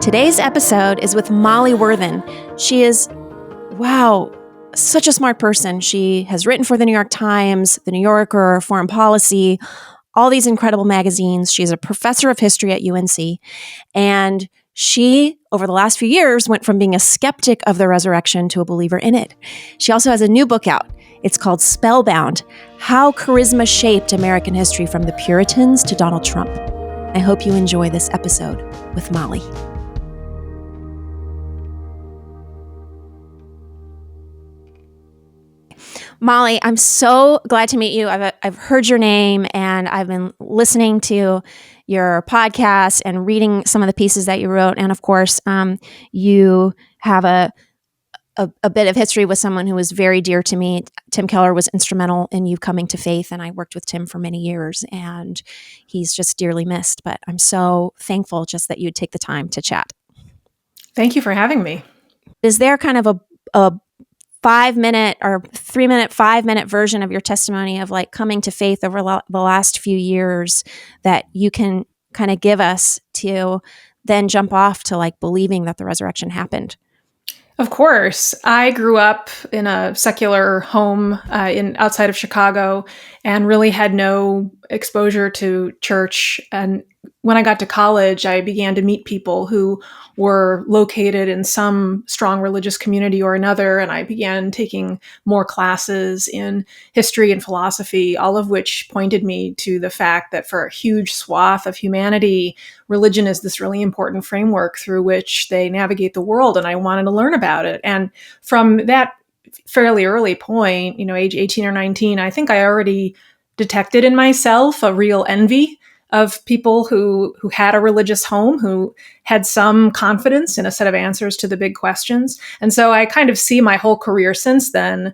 Today's episode is with Molly Worthen. She is, wow, such a smart person. She has written for the New York Times, the New Yorker, Foreign Policy, all these incredible magazines. She's a professor of history at UNC. And she, over the last few years, went from being a skeptic of the resurrection to a believer in it. She also has a new book out. It's called Spellbound: How Charisma Shaped American History from the Puritans to Donald Trump. I hope you enjoy this episode with Molly. Molly, I'm so glad to meet you. I've heard your name and I've been listening to your podcast and reading some of the pieces that you wrote. And of course, you have a bit of history with someone who was very dear to me. Tim Keller was instrumental in you coming to faith, and I worked with Tim for many years, and he's just dearly missed. But I'm so thankful just that you'd take the time to chat. Thank you for having me. Is there kind of a 5-minute or 3-minute, 5-minute version of your testimony of like coming to faith over the last few years that you can kind of give us to then jump off to like believing that the resurrection happened? Of course. I grew up in a secular home outside of Chicago and really had no exposure to church. And when I got to college, I began to meet people who were located in some strong religious community or another. And I began taking more classes in history and philosophy, all of which pointed me to the fact that for a huge swath of humanity, religion is this really important framework through which they navigate the world. And I wanted to learn about it. And from that fairly early point, age 18 or 19, I think I already detected in myself a real envy of people who had a religious home, who had some confidence in a set of answers to the big questions. And so I kind of see my whole career since then,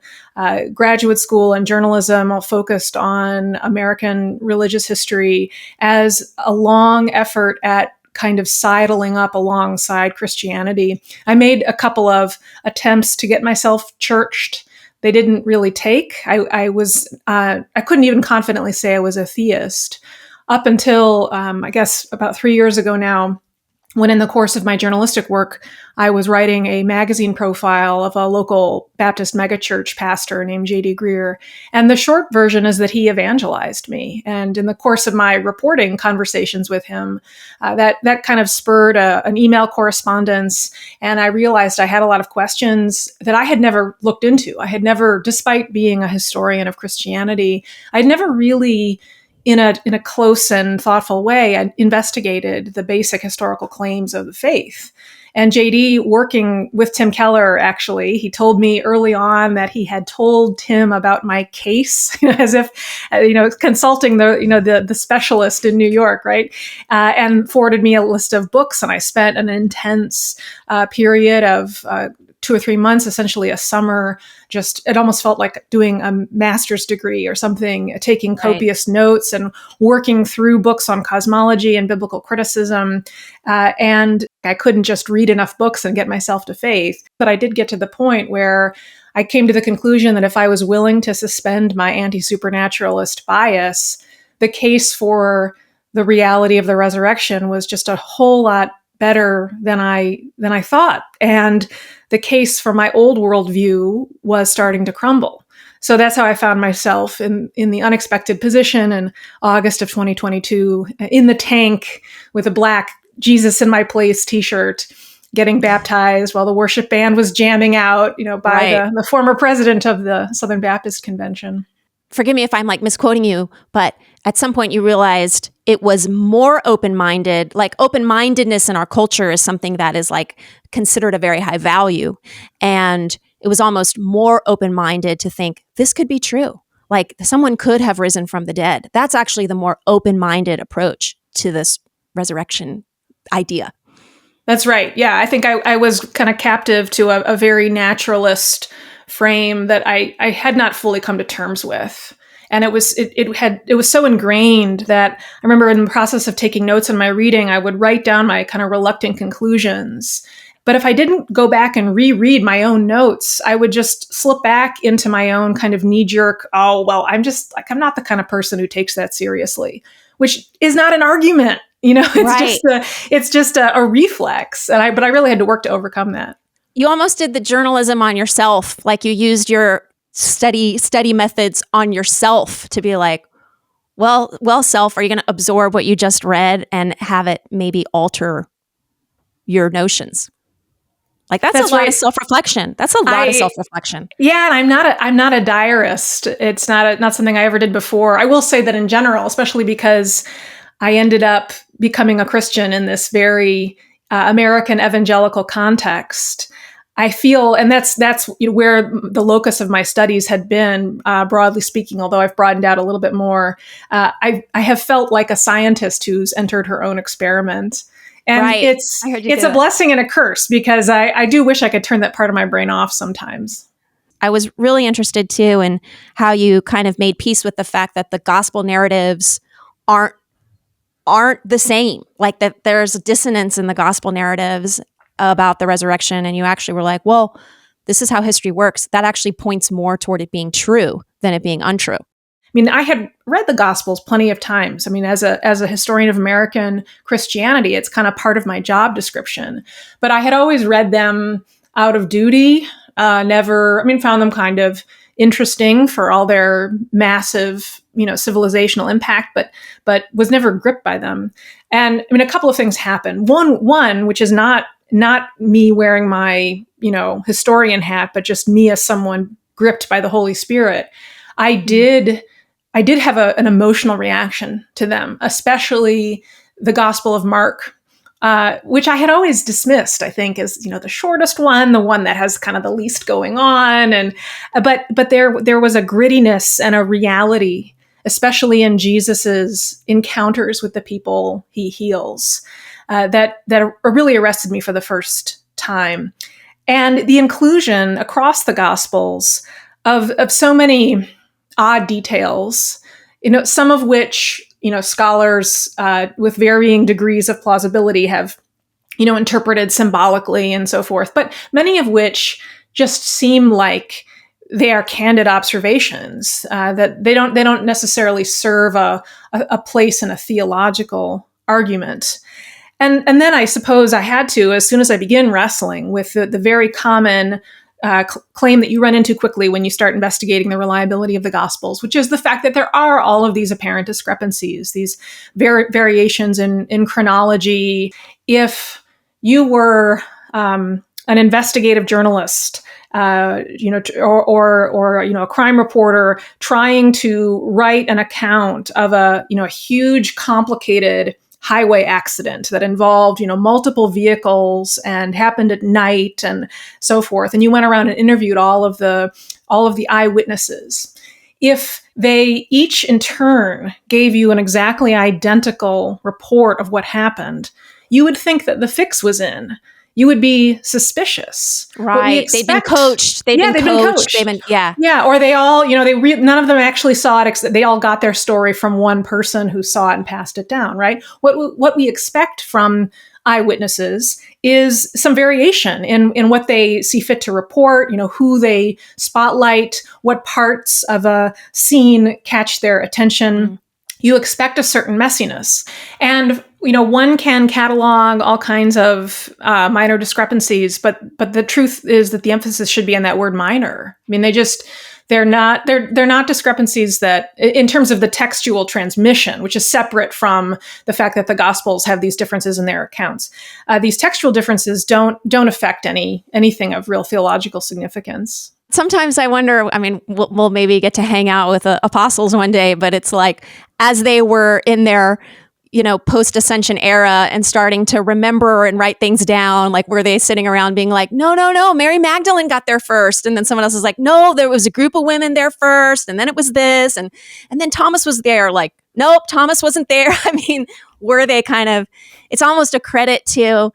graduate school and journalism, all focused on American religious history as a long effort at kind of sidling up alongside Christianity. I made a couple of attempts to get myself churched. They didn't really take. I couldn't even confidently say I was a theist up until, I guess, about 3 years ago now, when in the course of my journalistic work, I was writing a magazine profile of a local Baptist megachurch pastor named J.D. Greer. And the short version is that he evangelized me. And in the course of my reporting conversations with him, that kind of spurred an email correspondence. And I realized I had a lot of questions that I had never looked into. I had never, despite being a historian of Christianity, I'd never really in a close and thoughtful way, I investigated the basic historical claims of the faith. And JD, working with Tim Keller, actually, he told me early on that he had told Tim about my case, as if, consulting the specialist in New York, right? And forwarded me a list of books. And I spent an intense period of 2 or 3 months, essentially a summer, it almost felt like doing a master's degree or something, taking copious notes and working through books on cosmology and biblical criticism. And I couldn't just read enough books and get myself to faith. But I did get to the point where I came to the conclusion that if I was willing to suspend my anti-supernaturalist bias, the case for the reality of the resurrection was just a whole lot better than I thought. And the case for my old worldview was starting to crumble. So that's how I found myself in the unexpected position in August of 2022, in the tank with a black Jesus in my place t-shirt, getting baptized while the worship band was jamming out, by the former president of the Southern Baptist Convention. Forgive me if I'm like misquoting you, but at some point you realized it was more open-minded, like open-mindedness in our culture is something that is like considered a very high value. And it was almost more open-minded to think this could be true. Like someone could have risen from the dead. That's actually the more open-minded approach to this resurrection idea. That's right. Yeah, I think I was kind of captive to a very naturalist frame that I had not fully come to terms with. And it was so ingrained that I remember in the process of taking notes in my reading, I would write down my kind of reluctant conclusions. But if I didn't go back and reread my own notes, I would just slip back into my own kind of knee jerk, oh, well, I'm not the kind of person who takes that seriously, which is not an argument. It's just a reflex. But I really had to work to overcome that. You almost did the journalism on yourself. Like you used your study methods on yourself to be like, well, self, are you going to absorb what you just read and have it maybe alter your notions? Like that's a lot of self-reflection. That's a lot of self-reflection. Yeah, and I'm not a diarist. It's not something I ever did before. I will say that in general, especially because I ended up becoming a Christian in this very American evangelical context. I feel, and that's where the locus of my studies had been, broadly speaking, although I've broadened out a little bit more. I have felt like a scientist who's entered her own experiment. And it's a blessing and a curse, because I do wish I could turn that part of my brain off sometimes. I was really interested too in how you kind of made peace with the fact that the gospel narratives aren't the same. Like that there's dissonance in the gospel narratives about the resurrection, and you actually were like, well, this is how history works. That actually points more toward it being true than it being untrue. I mean, I had read the Gospels plenty of times. I mean, as a historian of American Christianity, it's kind of part of my job description. But I had always read them out of duty. Found them kind of interesting for all their massive, civilizational impact, but was never gripped by them. And I mean, a couple of things happened. One, which is not me wearing my, historian hat, but just me as someone gripped by the Holy Spirit. I did have an emotional reaction to them, especially the Gospel of Mark, which I had always dismissed, I think, as, the shortest one, the one that has kind of the least going on. But there was a grittiness and a reality, especially in Jesus's encounters with the people he heals, that really arrested me for the first time. And the inclusion across the Gospels of so many odd details, some of which, scholars with varying degrees of plausibility have, interpreted symbolically and so forth, but many of which just seem like they are candid observations, that they don't necessarily serve a place in a theological argument. And then I suppose I had to, as soon as I begin wrestling with the very common claim that you run into quickly when you start investigating the reliability of the Gospels, which is the fact that there are all of these apparent discrepancies, these variations in chronology. If you were an investigative journalist, or a crime reporter trying to write an account of a huge, complicated highway accident that involved, multiple vehicles and happened at night and so forth, and you went around and interviewed all of the eyewitnesses. If they each in turn gave you an exactly identical report of what happened, you would think that the fix was in. You would be suspicious. Right. They've been coached. They've been coached. Yeah. Or they all, none of them actually saw it. They all got their story from one person who saw it and passed it down, right? What we expect from eyewitnesses is some variation in what they see fit to report, who they spotlight, what parts of a scene catch their attention. Mm. You expect a certain messiness. And one can catalog all kinds of minor discrepancies, but the truth is that the emphasis should be on that word minor. I mean, they're not discrepancies that, in terms of the textual transmission, which is separate from the fact that the Gospels have these differences in their accounts. These textual differences don't affect anything of real theological significance. Sometimes I wonder, I mean, we'll maybe get to hang out with apostles one day, but it's like, as they were in their post-ascension era and starting to remember and write things down, like, were they sitting around being like, no, Mary Magdalene got there first. And then someone else is like, no, there was a group of women there first. And then it was this. And then Thomas was there. Like, nope, Thomas wasn't there. I mean, were they it's almost a credit to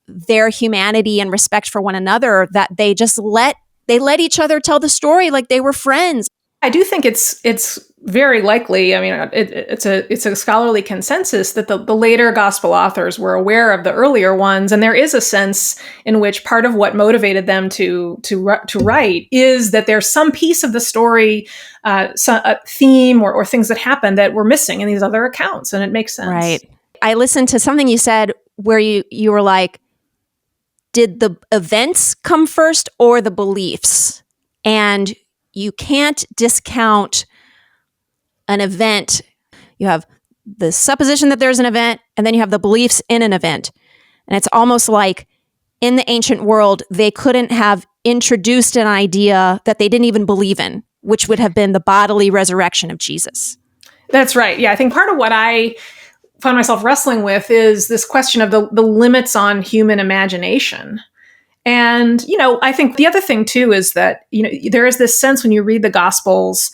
their humanity and respect for one another that they just let each other tell the story like they were friends. I do think it's very likely, I mean, it's a scholarly consensus that the later gospel authors were aware of the earlier ones, and there is a sense in which part of what motivated them to write is that there's some piece of the story, a theme or things that happened that were missing in these other accounts, and it makes sense. Right. I listened to something you said where you were like, did the events come first or the beliefs? And you can't discount an event. You have the supposition that there's an event, and then you have the beliefs in an event. And it's almost like in the ancient world, they couldn't have introduced an idea that they didn't even believe in, which would have been the bodily resurrection of Jesus. That's right. Yeah, I think part of what I find myself wrestling with is this question of the limits on human imagination. And, I think the other thing too is that, there is this sense when you read the Gospels,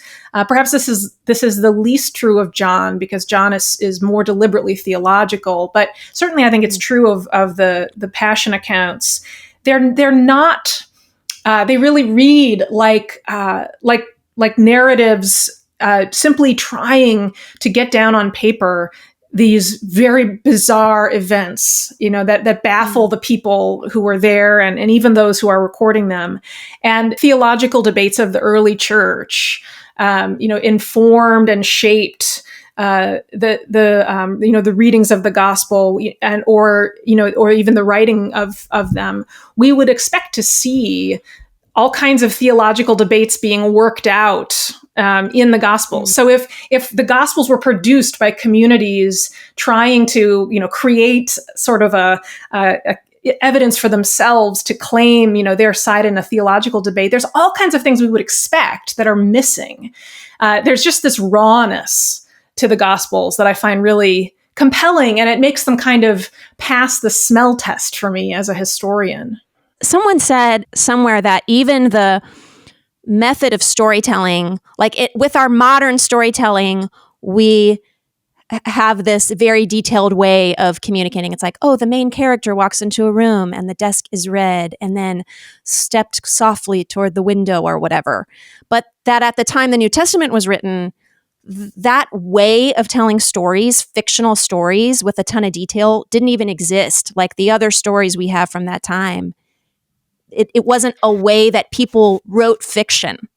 perhaps this is the least true of John, because John is more deliberately theological, but certainly I think it's true of the Passion accounts. They're not, they really read like narratives, simply trying to get down on paper these very bizarre events, that baffle the people who were there and even those who are recording them. And theological debates of the early church, informed and shaped the readings of the gospel or even the writing of them. We would expect to see all kinds of theological debates being worked out in the Gospels. So if the Gospels were produced by communities trying to, create sort of a evidence for themselves to claim, their side in a theological debate, there's all kinds of things we would expect that are missing. There's just this rawness to the Gospels that I find really compelling, and it makes them kind of pass the smell test for me as a historian. Someone said somewhere that even the method of storytelling, with our modern storytelling, we have this very detailed way of communicating. It's like, oh, the main character walks into a room and the desk is red and then stepped softly toward the window or whatever. But that at the time the New Testament was written, that way of telling stories, fictional stories with a ton of detail, didn't even exist. Like the other stories we have from that time. It wasn't a way that people wrote fiction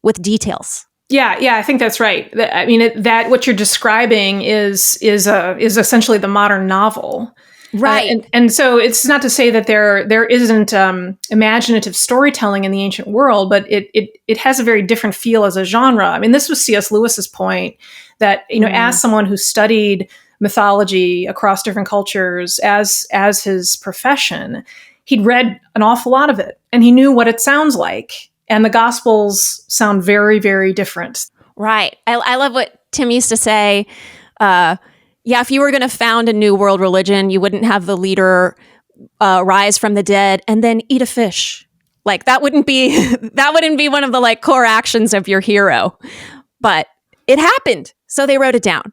with details. Yeah, I think that's right. I mean, that what you're describing is essentially the modern novel, right? And so it's not to say that there isn't imaginative storytelling in the ancient world, but it has a very different feel as a genre. I mean, this was C.S. Lewis's point that as someone who studied mythology across different cultures as his profession, he'd read an awful lot of it, and he knew what it sounds like. And the Gospels sound very, very different. Right. I love what Tim used to say. If you were going to found a new world religion, you wouldn't have the leader rise from the dead and then eat a fish. Like that wouldn't be one of the core actions of your hero. But it happened, so they wrote it down.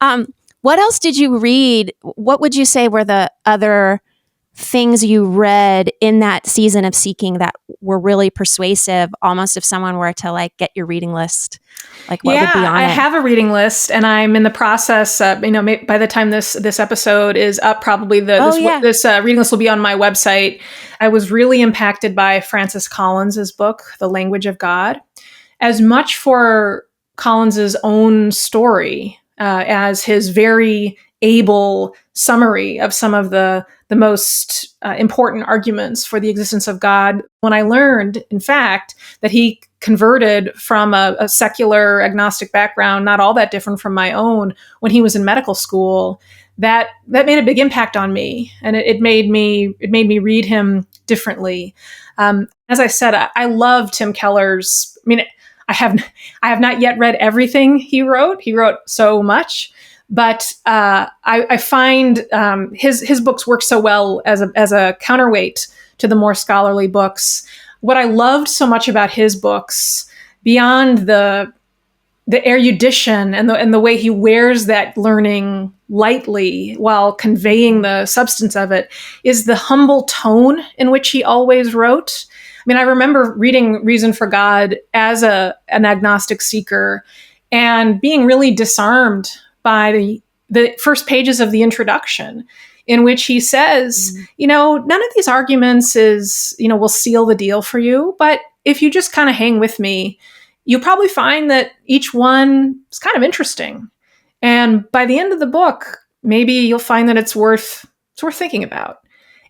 What else did you read? What would you say were the other things you read in that season of seeking that were really persuasive, almost if someone were to get your reading list, what would be on it? I have a reading list, and I'm in the process by the time this episode is up, probably this reading list will be on my website. I was really impacted by Francis Collins's book, The Language of God, as much for Collins's own story as his very able summary of some of the most important arguments for the existence of God. When I learned, in fact, that he converted from a secular agnostic background, not all that different from my own, when he was in medical school, that made a big impact on me, and it made me read him differently. As I said, I love Tim Keller's. I mean, I have not yet read everything he wrote. He wrote so much. But I find his books work so well as a counterweight to the more scholarly books. What I loved so much about his books, beyond the erudition and the way he wears that learning lightly while conveying the substance of it, is the humble tone in which he always wrote. I mean, I remember reading Reason for God as an agnostic seeker, and being really disarmed by the first pages of the introduction, in which he says, none of these arguments will seal the deal for you, but if you just kind of hang with me, you'll probably find that each one is kind of interesting. And by the end of the book, maybe you'll find that it's worth thinking about.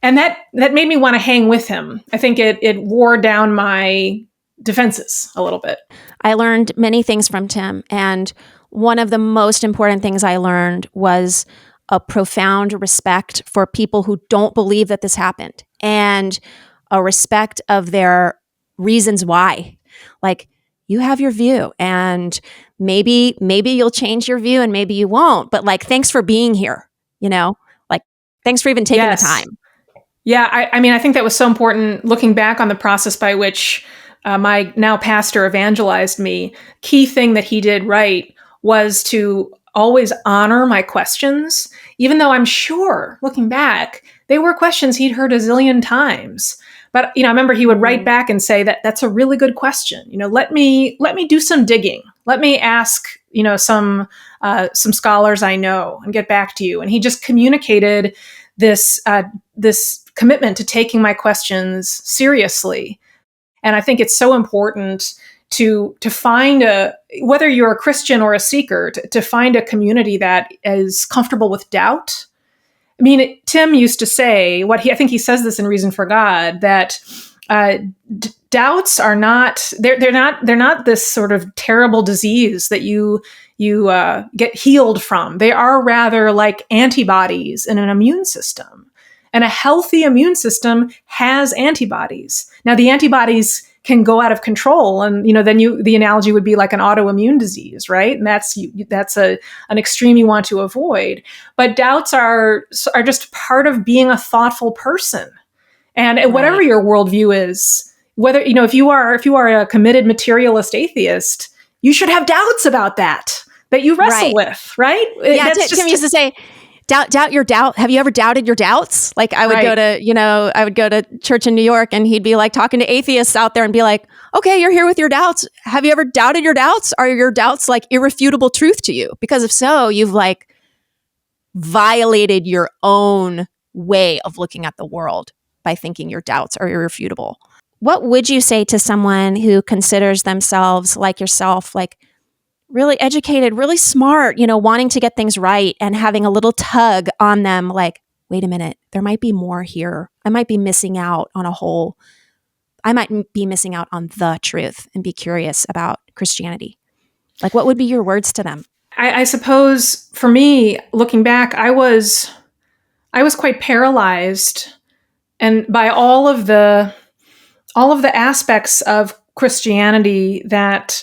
And that made me want to hang with him. I think it wore down my defenses a little bit. I learned many things from Tim. And one of the most important things I learned was a profound respect for people who don't believe that this happened, and a respect of their reasons why. Like, you have your view, and maybe you'll change your view and maybe you won't. But like, thanks for being here, like, thanks for even taking the time. Yeah, I think that was so important. Looking back on the process by which my now pastor evangelized me, key thing that he did right was to always honor my questions, even though I'm sure, looking back, they were questions he'd heard a zillion times. But I remember he would write back and say that's a really good question. Let me do some digging. Let me ask some scholars I know and get back to you. And he just communicated this commitment to taking my questions seriously. And I think it's so important to find whether you're a Christian or a seeker, to find a community that is comfortable with doubt. I mean, Tim used to say I think he says this in Reason for God, that doubts are not, they're not this sort of terrible disease that you get healed from. They are rather like antibodies in an immune system. And a healthy immune system has antibodies. Now, the antibodies can go out of control, and then the analogy would be like an autoimmune disease, right? And that's an extreme you want to avoid. But doubts are just part of being a thoughtful person, and whatever your worldview is, whether if you are a committed materialist atheist, you should have doubts about that you wrestle with, right? Yeah, Tim used to say, doubt your doubt. Have you ever doubted your doubts? Like, I would go to church in New York, and he'd be like talking to atheists out there and be like, okay, you're here with your doubts. Have you ever doubted your doubts? Are your doubts like irrefutable truth to you? Because if so, you've like violated your own way of looking at the world by thinking your doubts are irrefutable. What would you say to someone who considers themselves like yourself, like really educated, really smart, wanting to get things right and having a little tug on them, like, wait a minute, there might be more here. I might be missing out on the truth, and be curious about Christianity. Like, what would be your words to them? I suppose for me, looking back, I was quite paralyzed, and by all of the aspects of Christianity that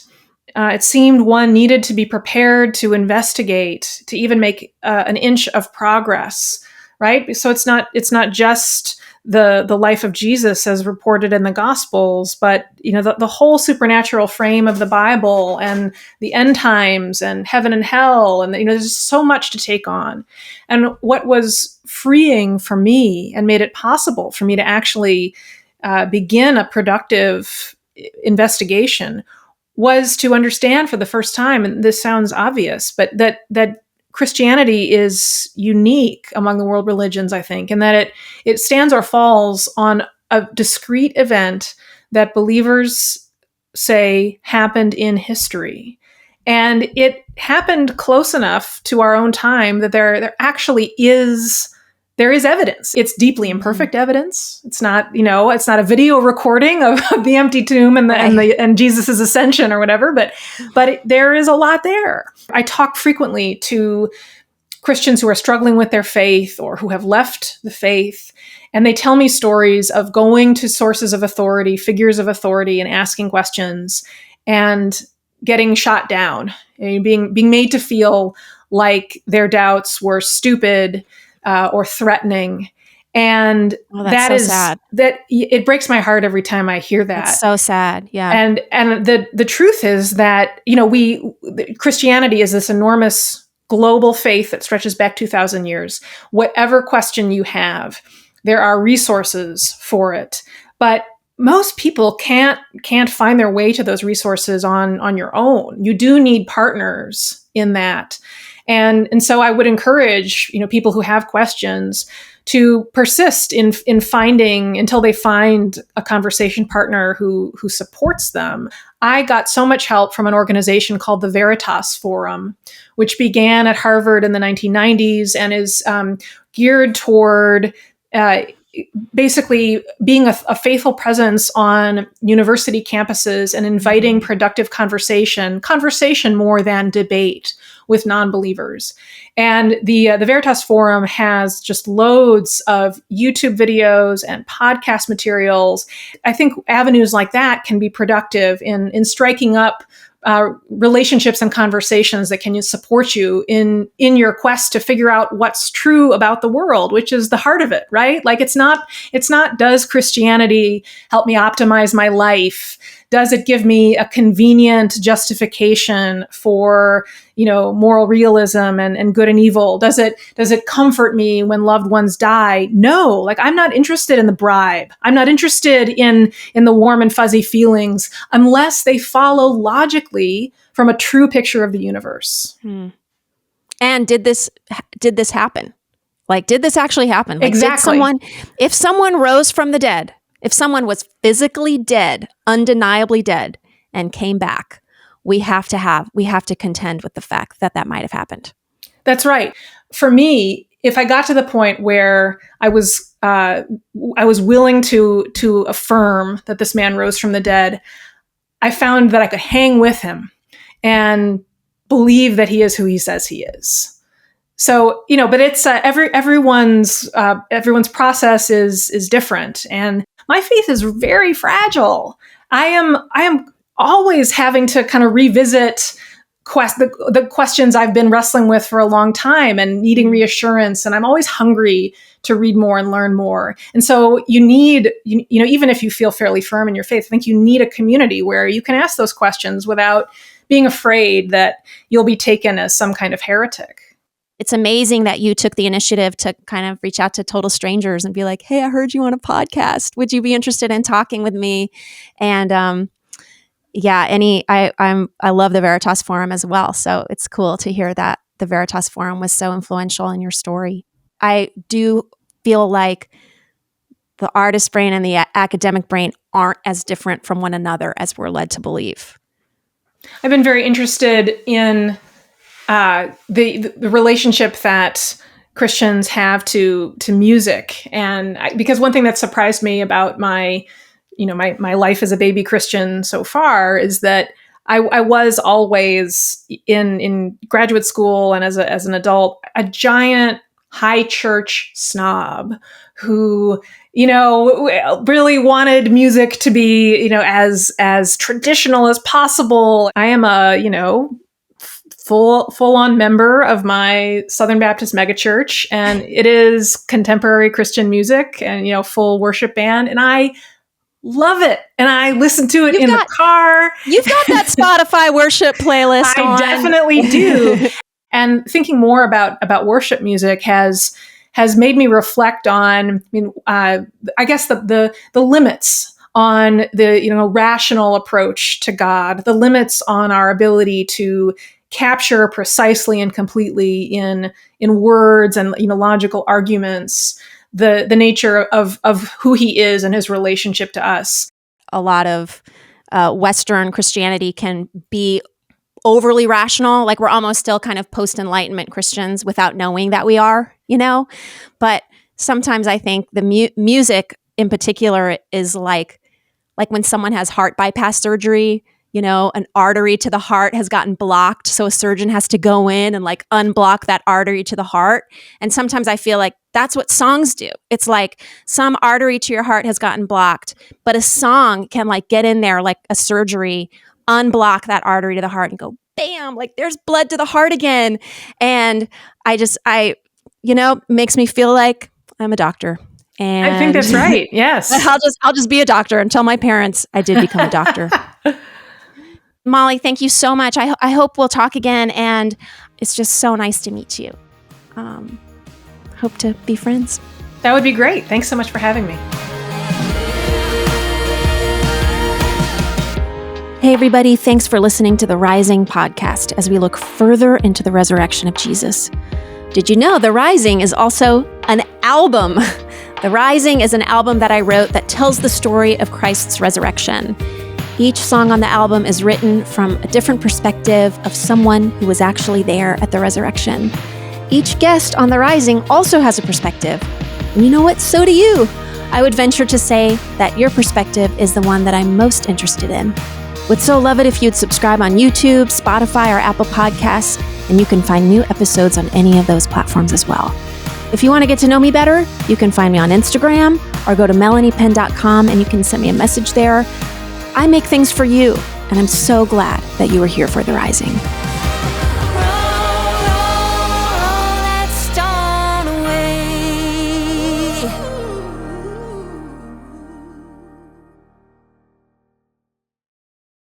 it seemed one needed to be prepared to investigate, to even make an inch of progress, right? So it's not just the life of Jesus as reported in the Gospels, but the whole supernatural frame of the Bible, and the end times, and heaven and hell, and there's so much to take on. And what was freeing for me and made it possible for me to actually begin a productive investigation was to understand for the first time, and this sounds obvious, but that Christianity is unique among the world religions, I think, and that it stands or falls on a discrete event that believers say happened in history. And it happened close enough to our own time that there actually is evidence. It's deeply imperfect evidence. It's not, it's not a video recording of the empty tomb and Jesus's ascension or whatever, but there is a lot there. I talk frequently to Christians who are struggling with their faith or who have left the faith, and they tell me stories of going to sources of authority, figures of authority, and asking questions and getting shot down, being made to feel like their doubts were stupid or threatening. And that is sad. That it breaks my heart every time I hear that. It's so sad. Yeah. And the truth is that, Christianity is this enormous global faith that stretches back 2,000 years. Whatever question you have, there are resources for it. But most people can't find their way to those resources on your own. You do need partners in that. And so I would encourage, people who have questions to persist in finding until they find a conversation partner who supports them. I got so much help from an organization called the Veritas Forum, which began at Harvard in the 1990s and is geared toward basically being a faithful presence on university campuses and inviting productive conversation more than debate with non-believers. And the Veritas Forum has just loads of YouTube videos and podcast materials. I think avenues like that can be productive in striking up relationships and conversations that can support you in your quest to figure out what's true about the world, which is the heart of it, right? Like it's not, does Christianity help me optimize my life? Does it give me a convenient justification for, moral realism and good and evil? Does it comfort me when loved ones die? No, like I'm not interested in the bribe. I'm not interested in the warm and fuzzy feelings unless they follow logically from a true picture of the universe. And did this happen? Like, did this actually happen? Like, exactly. If someone rose from the dead, if someone was physically dead, undeniably dead, and came back, we have to contend with the fact that might have happened. That's right. For me, if I got to the point where I was willing to affirm that this man rose from the dead, I found that I could hang with him and believe that he is who he says he is. So, but it's everyone's process is different, and my faith is very fragile. I am always having to kind of revisit the questions I've been wrestling with for a long time and needing reassurance. And I'm always hungry to read more and learn more. And so you need, even if you feel fairly firm in your faith, I think you need a community where you can ask those questions without being afraid that you'll be taken as some kind of heretic. It's amazing that you took the initiative to kind of reach out to total strangers and be like, hey, I heard you on a podcast. Would you be interested in talking with me? And I love the Veritas Forum as well. So it's cool to hear that the Veritas Forum was so influential in your story. I do feel like the artist brain and the academic brain aren't as different from one another as we're led to believe. I've been very interested in the relationship that Christians have to music, and because one thing that surprised me about my life as a baby Christian so far is that I was always in graduate school and as an adult a giant high church snob who really wanted music to be as traditional as possible. I am a full on member of my Southern Baptist megachurch, and it is contemporary Christian music and full worship band, and I love it. And I listen to it the car. You've got that Spotify worship playlist I definitely do. And thinking more about worship music has made me reflect on, I guess the limits on the rational approach to God, the limits on our ability to capture precisely and completely in words and logical arguments the nature of who he is and his relationship to us. A lot of Western Christianity can be overly rational, like we're almost still kind of post-Enlightenment Christians without knowing that we are, But sometimes I think the music in particular is like when someone has heart bypass surgery, an artery to the heart has gotten blocked. So a surgeon has to go in and unblock that artery to the heart. And sometimes I feel like that's what songs do. It's like some artery to your heart has gotten blocked, but a song can get in there like a surgery, unblock that artery to the heart and go, bam, there's blood to the heart again. And makes me feel like I'm a doctor. And I think that's right. Yes. I'll just be a doctor and tell my parents I did become a doctor. Molly, thank you so much. I hope we'll talk again, and it's just so nice to meet you. Hope to be friends. That would be great. Thanks so much for having me. Hey, everybody, thanks for listening to the Rising podcast as we look further into the resurrection of Jesus. Did you know The Rising is also an album? The Rising is an album that I wrote that tells the story of Christ's resurrection. Each song on the album is written from a different perspective of someone who was actually there at the resurrection. Each guest on The Rising also has a perspective. And you know what? So do you. I would venture to say that your perspective is the one that I'm most interested in. Would so love it if you'd subscribe on YouTube, Spotify, or Apple Podcasts, and you can find new episodes on any of those platforms as well. If you want to get to know me better, you can find me on Instagram or go to melaniepenn.com and you can send me a message there. I make things for you, and I'm so glad that you are here for The Rising.